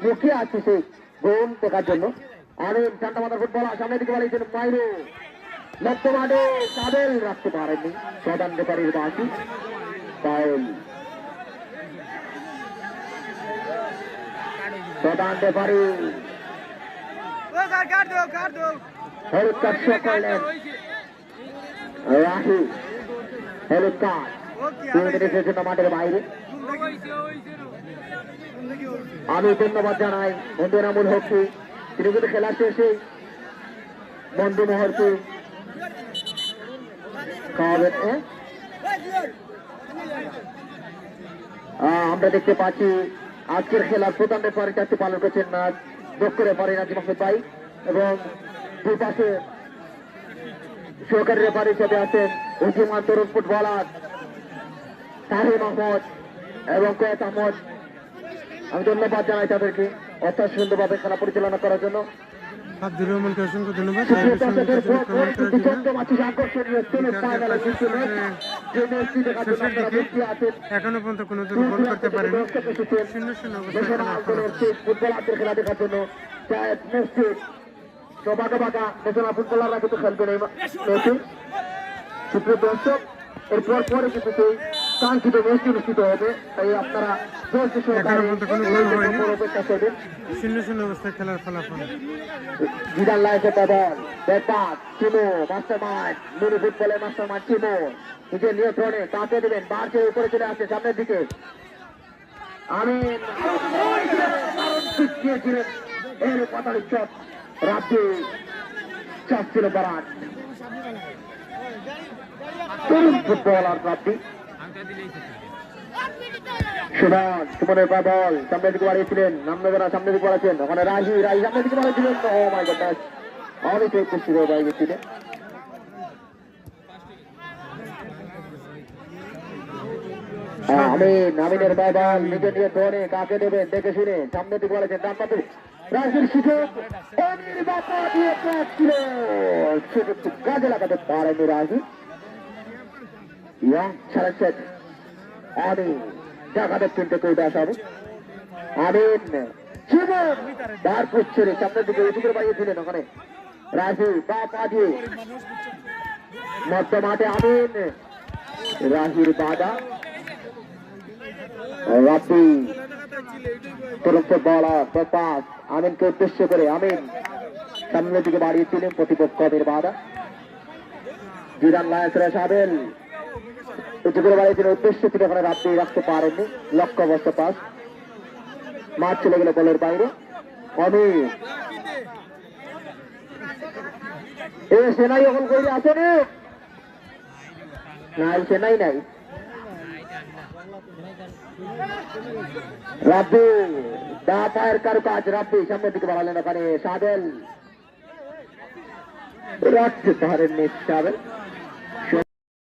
মুখে আছে সেই গোল দেখার জন্য। আমিন ঠান্ডা মাথার ফুটবল সামনের দিকে বাড়িয়েছেন মাইরো লক্ষ মাঠে সাবেল রাখতে পারেননি প্রধান রেফারির বাকি ফাউল। প্রধান রেফারি হলুদ কার্ড শো করলেন রাহি হলুদ কার্ড 2 মিনিটের জন্য মাঠের বাইরে। আমি ধন্যবাদ জানাই বন্ধু এনামুল হককে, তিনি কিন্তু খেলা শেষে বন্ধু মোহরকে খাওয়াবেন। আমরা দেখতে পাচ্ছি আজকের খেলার প্রধান রেফারি দায়িত্ব পালন করছেন না দক্ষ রেফারি নাজিম আহমেদ ভাই, এবং দুই পাশে সহকারী রেফারি হিসেবে আছেন উজিমান তরুণ ফুটবলার তাহিম আহমদ এবং কয়েত আহমদ। আমি ধন্যবাদ জানাই তাদেরকে অর্থাৎ সুন্দরভাবে খেলা পরিচালনা করার জন্য। আব্দুর রহমানকে অসংখ্য ধন্যবাদ। এখনো পর্যন্ত কোনো গোল করতে পারেনি। 0-0 ফুটবলারদের খেলা দেখার জন্য বাঁকা ন্যাশনাল ফুটবলাররা কিন্তু খেলবেন এই ম্যাচে। সুপ্রিয় দর্শক, এরপর পরে কিন্তু সেই কাঙ্ক্ষিত ম্যাচটি অনুষ্ঠিত হবে, তাই আপনারা অপেক্ষা করবেন। 0-0 অবস্থায় খেলার ফলাফল। জিদান লাইসে বল ব্যাপার চিমো মাস্টার মাইন্ড মিনি ফুটবলের মাস্টার মাইন্ড চিমো নিজের নিয়ন্ত্রণে তাকে দেবেন, বাড়ছে উপরে চলে আসছে সামনের দিকে। আমিন এর পাতালি চট রাজ্যে চাচ্ছিল বারাট তরুণ ফুটবলার প্রাপ্তি সুমন সুমনের বল সামনের দিকে বাড়িয়েছিলেন, নামনগরা সামনের দিকে বাড়াচ্ছেন, ওখানে রাহি সামনের দিকে বাড়িয়েছিলেন। ও মাই গড, অনেক খুশি হয়ে গেছিলেন। আমিনের বল নিজে নিয়ে ধরে কাকে দেবেন দেখে শুনে সামনের দিকে বাড়াচ্ছেন, ডান পাতে রাহির সুযোগ কাজে লাগাতে পারেনি রাহি। ছাড়াচ্ছেন আমি জায়গাটা কিনতে করে আসা হবে। আমিন জীবন বার করছে সামনের দিকে উঠে বাড়িয়েছিলেন, ওখানে রাজু পা দিয়ে মধ্য মাঠে আমিন রাহির বাধা রাফি তুরন্ত বলার পাস আমিনকে উদ্দেশ্য করে আমিন সামনের দিকে বাড়িয়েছিলেন, প্রতিপক্ষের বাধা। জিদান লায়েসরা সাবেল উঁচু করে বাড়িয়েছিলেন, উদ্দেশ্য থেকে ওখানে রাত্রি রাখতে পারেননি, লক্ষ্য অবস্থা পাস মাঠ চলে গেল বলের বাইরে। অমিত এ সেনাই এখন কইরে আসেনি, নাই সেনাই নাই। রাব্বি দা পায়ের কারো কাজ, রাব্বি সামনের দিকে বাড়ালেন, ওখানে সাবেল রাখতে পারেননি সাবেল।